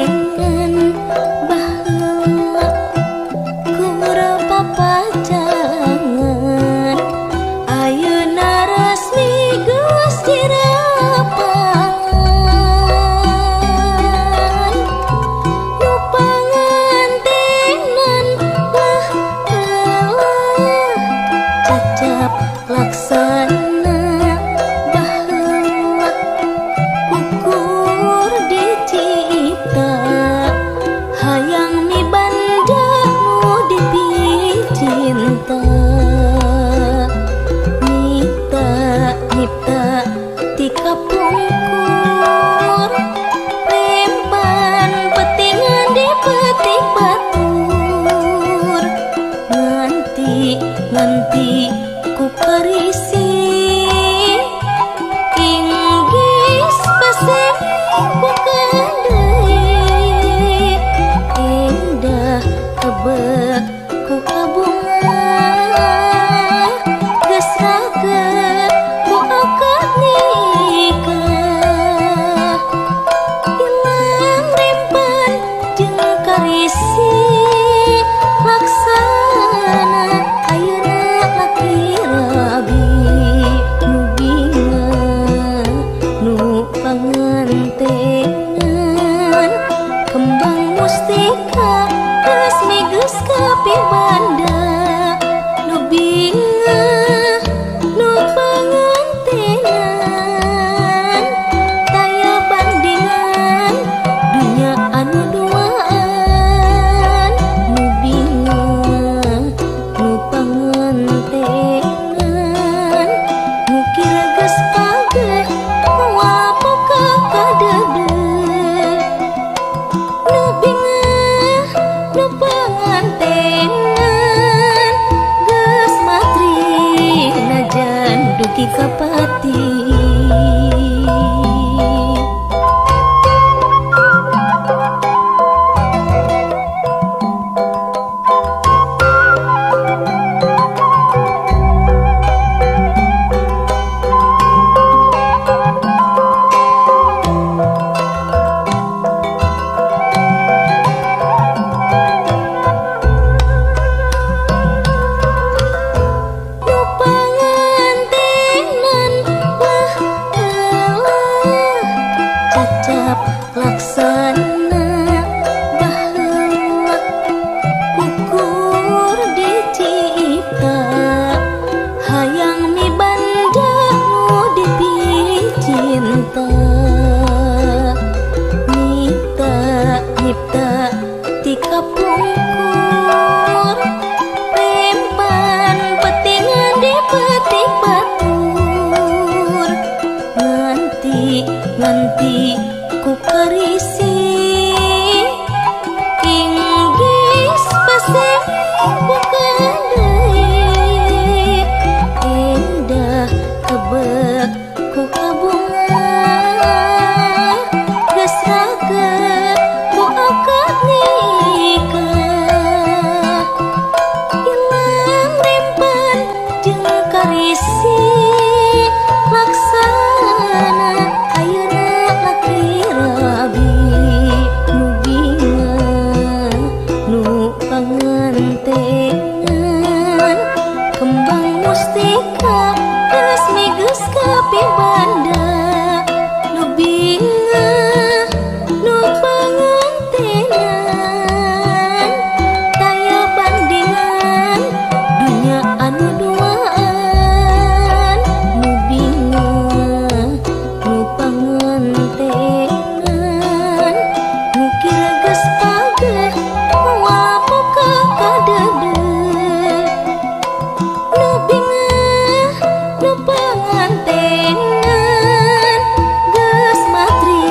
pangantengan baheula kurang papajangan ayeuna resmi geus dirapan nu pangantenan baheula cacap laksana baheula ukur dicipta hayang mibanda nu dipicinta nyipta ti kapungkur rempan petingan di petik batur nganti ku karisi inggis paseni ku kadei endah kebek ku kabunga geus raget ku akad nikah ilang rempan jeung karisi laksana ayeuna laki rabi nu bingung nu pangantengan kembang mustika resmi geus kapibanda nu bingung nu pangantengan taya bandingan dunya anu duaan nu bingung nu pangantengan ngukir geus pageh moal boga kadeudeut nu bingung nu pangantengan geus matri najan dugi kapati. Nu pangantenan baheula cacap laksana baheula ukur dicipta hayang mibanda nu dipicinta nyipta ti kapungkur rempan petingan di petik batur nganti ku karisi inggis paseni ku kadei endah kebek ku kabunga geus raget ku akad nikah ilang rempan jeung karisi laksana ayeuna laki rabi nu bingung nu pangantengan kembang mustika resmi geus kapibanda nu bingung nu pangantengan taya bandingan dunya anu duaan nu bingung nu pangantengan ngukir geus pageh moal boga kadeudeut nu bingung nu pangantengan geus matri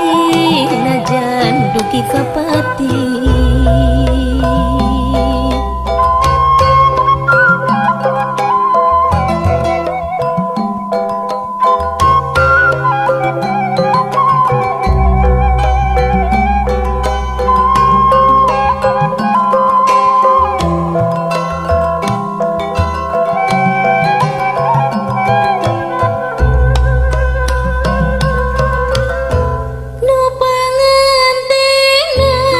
najan dugi kapati. Nu pangantenan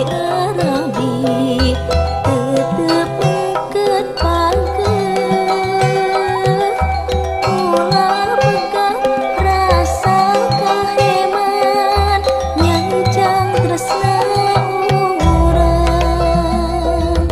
Arabi tetep ket pageh ulah begat rasa kaheman nyancang tresna urang.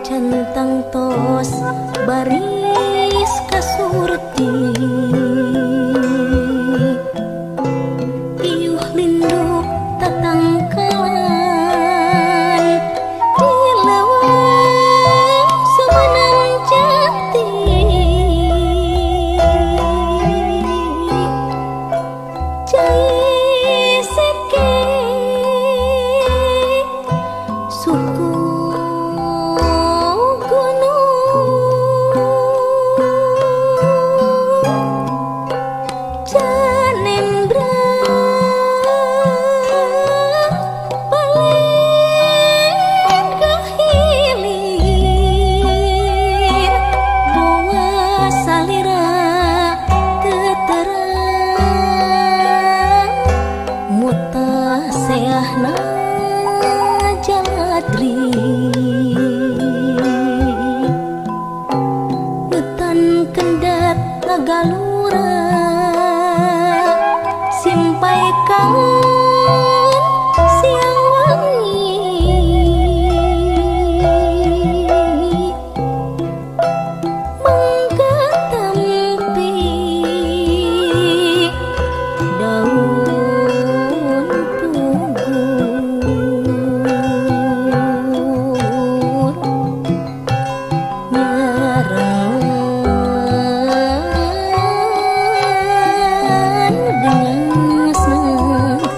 Centang tos baris kasurti iuh linduk tatangkalan dilawang sumenang jati cai seke suku seahna jaladri hutan kendat Tagalura simpai kangen siang wangi mangga tampi daun dengan senang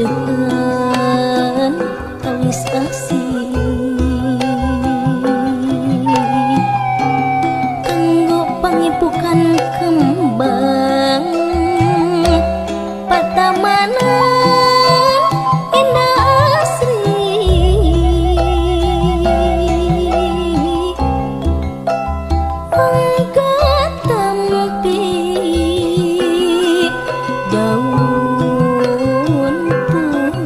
sendehan tawis asih kanggo pangipukan kembang patamanan indah asri mangga tampi daun pugut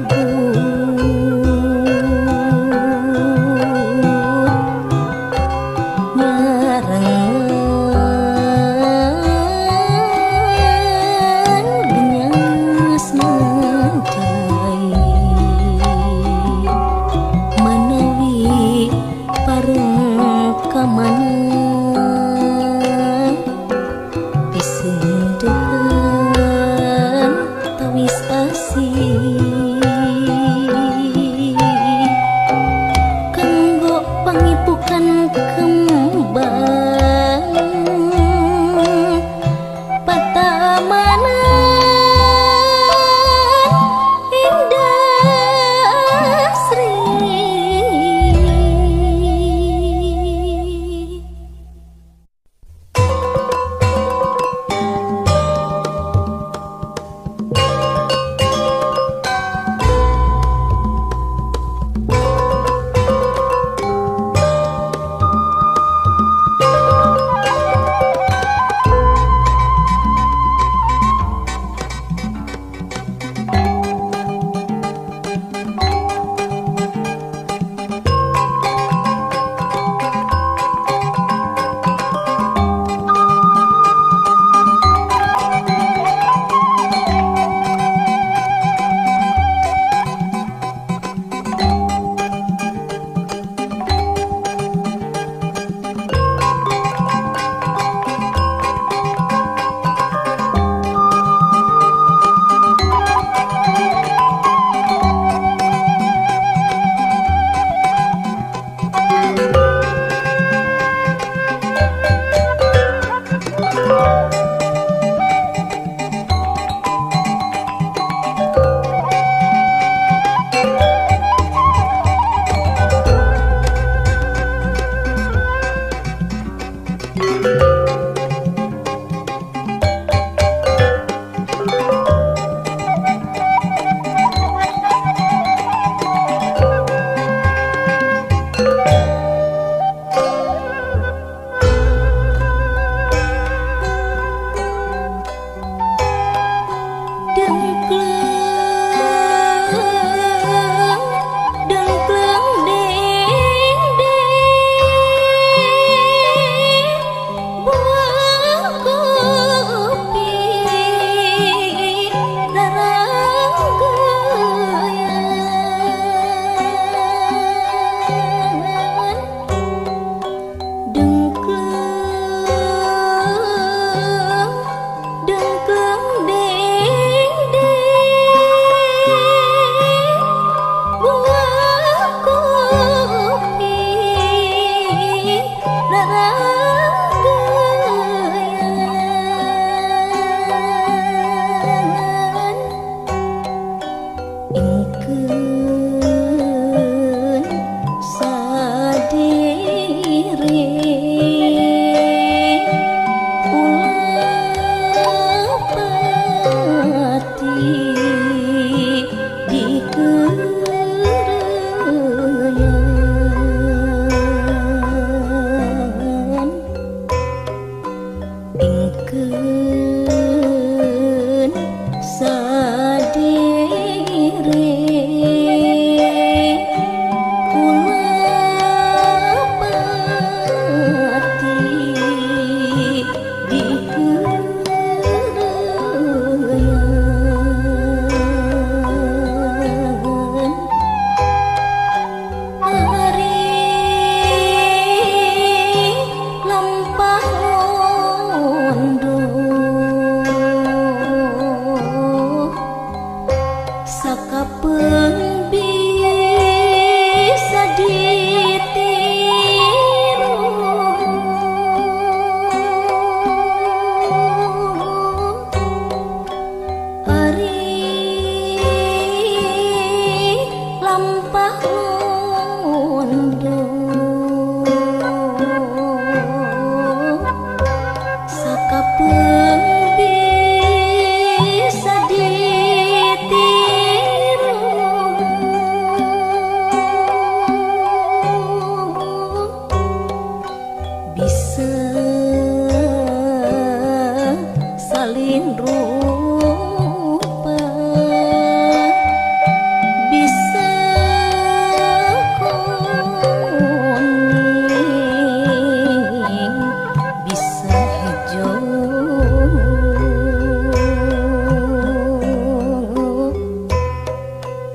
nyarangan genyas nantai manawi pareng kamana pisendehan tawis asih kanggo pangipukan kembang patamanan indah asri.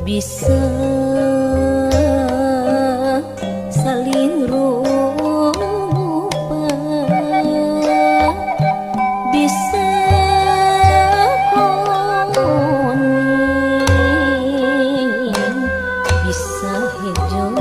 bisa saling rupa, bisa kuning, bisa hijau.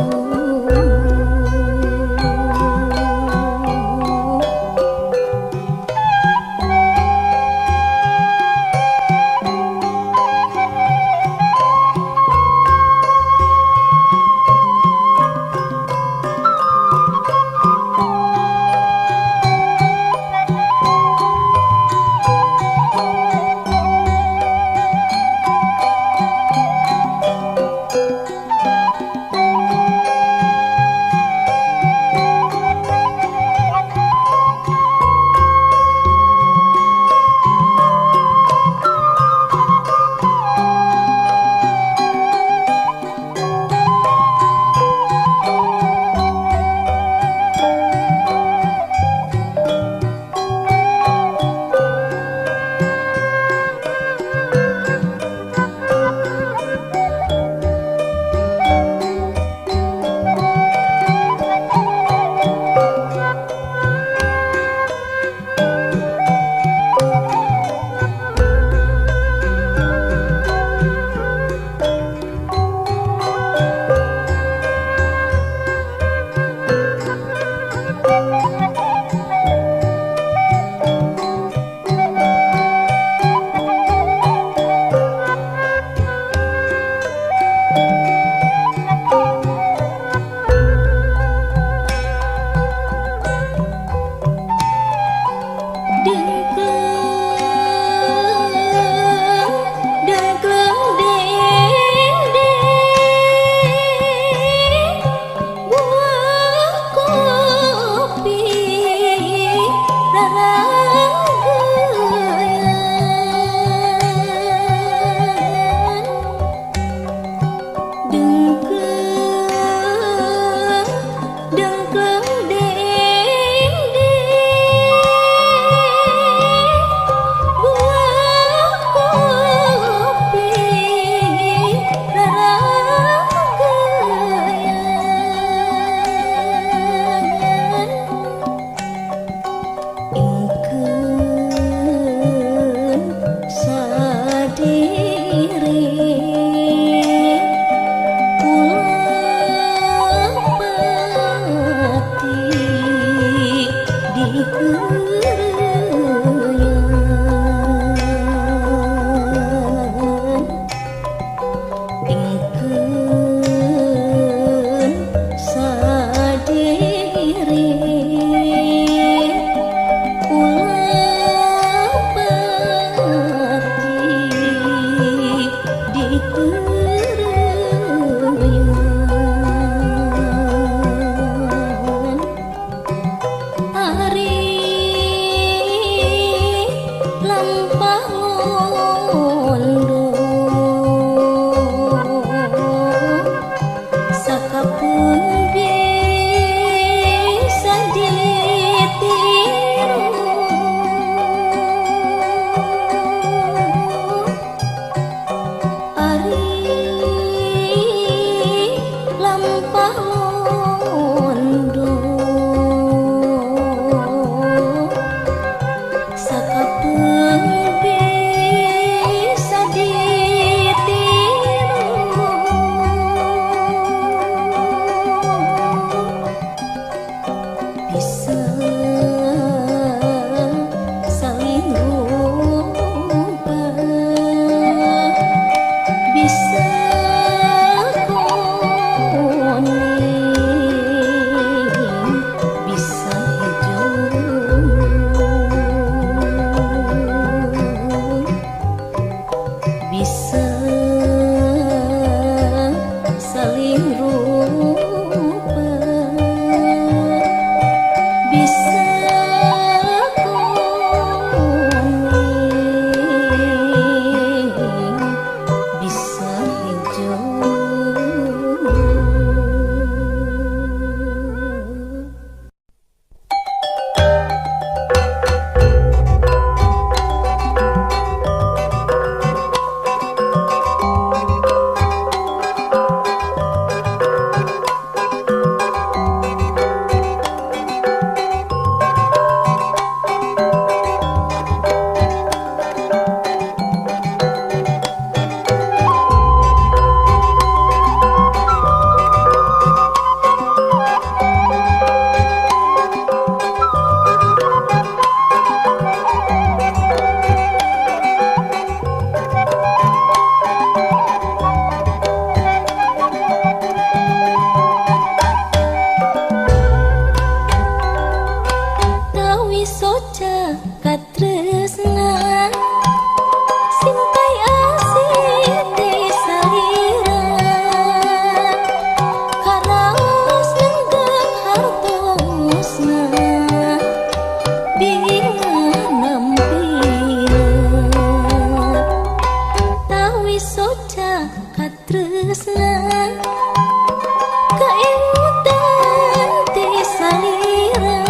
Kaimutan ti salira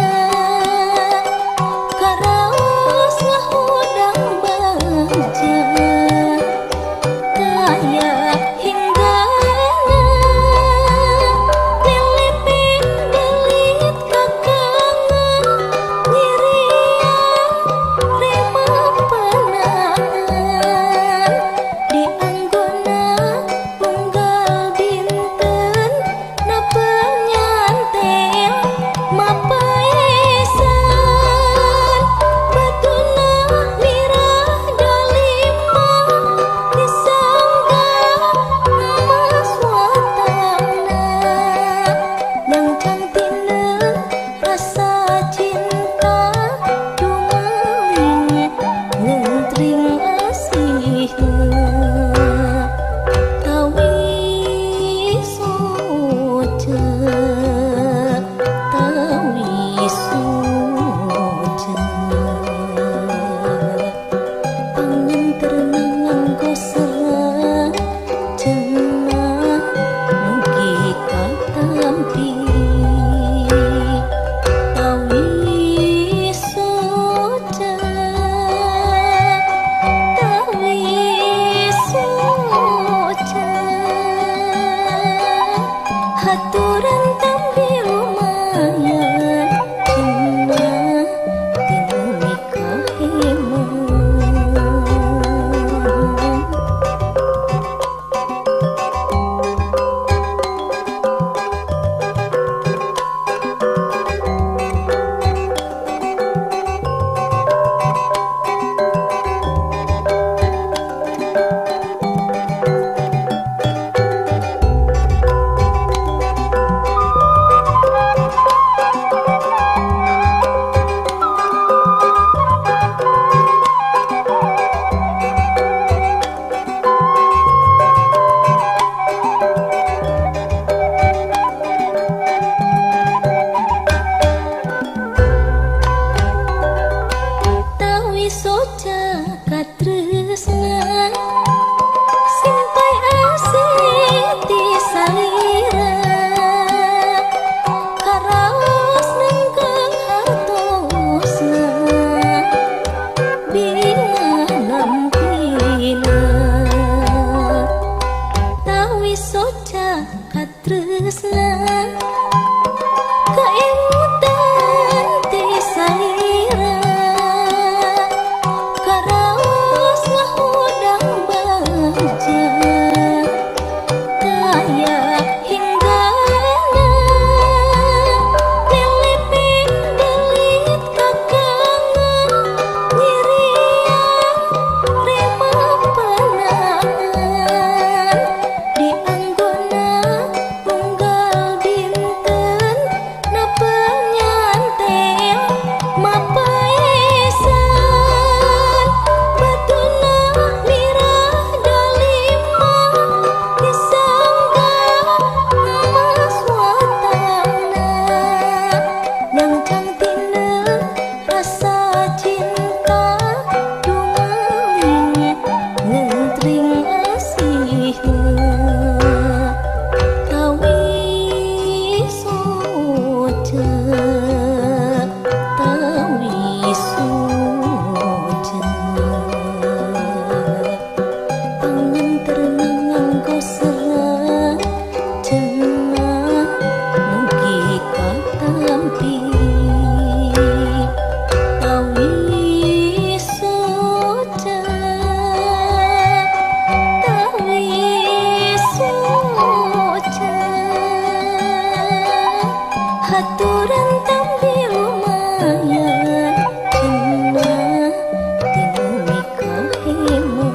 karaos ngahudang bagja kaya hinggana lilipin delit kakangan nyirian rima panangan di anggona unggal dinten na penyantel mapaesan batuna mirah dalima disangga mas watangna yang cantina rasa cinta dumaling ngentring asihna tawi soja pangan terenangan kosera cenah mugi katampi tawi soja haturan tampi lumayan cenah tinu nikahemu tawi soja katresna simpai asih ti salira karaos nenggeng hartosna bina nampina tawi soja katresna kaimutan ti salira karaos ngahudang bagja kaya hinggana lilipin delit kakangan nyirian rima panangan di anggona unggal dinten na penyantel mapaesan batuna mirah dalima disangga mas watangna yang cantina rasa cinta dumaling ngentring asihna tawi soja pangan terenangan kosera cenah mugi katampi tawi soja haturan tampi lumayan cenah tinu nikahemu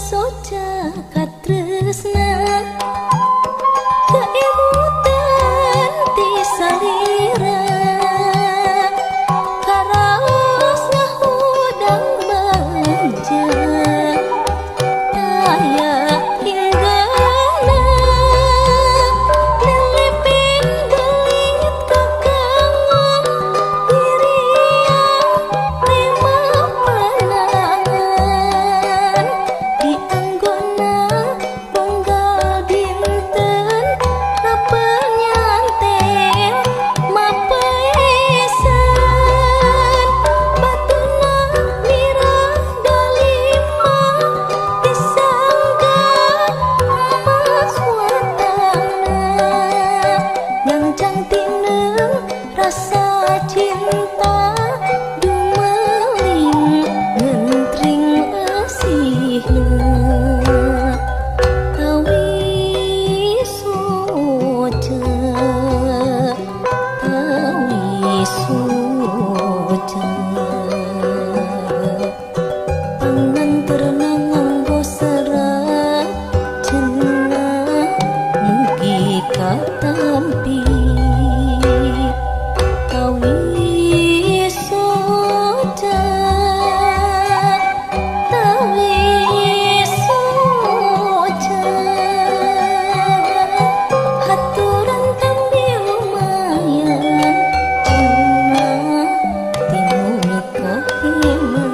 soca katresna kaimutan ti salira karaos ngahudang baja aya hinggana lelipin gelit kakangon diriang lima panangan di anggona bonggal dinten rapenyanten mapesan batuna mirah dalima disangga emas watangna yang cantineng rasa cinta dumeling ngentring asihna tawi soca tangan terenang nganggo serat cenah mugi katampi tawi soca haturan tambi lumayan cenah tinumi kaheman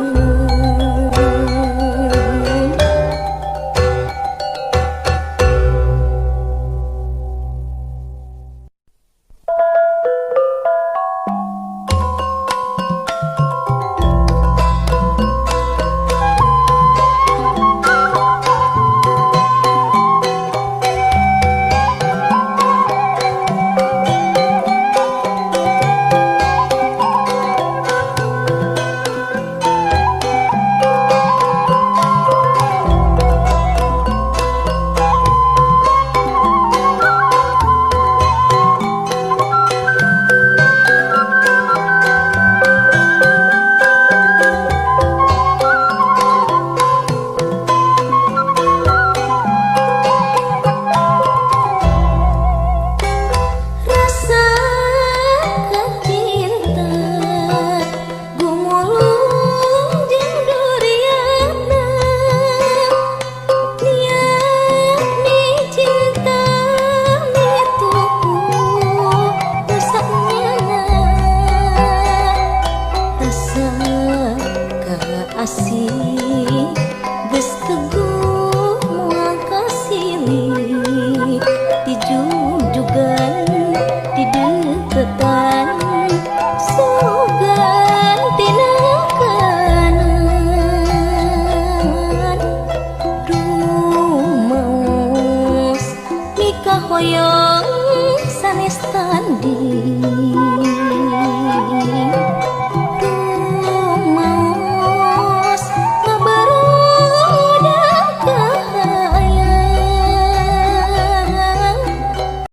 rasa kacinta gumulung jeung duriana niat ni cinta mituku usahnyana rasa kaasih geus teguh moal kasilih dijungjugan di deketan sugan tina kanan rumaos nikah hoyong sanes tanding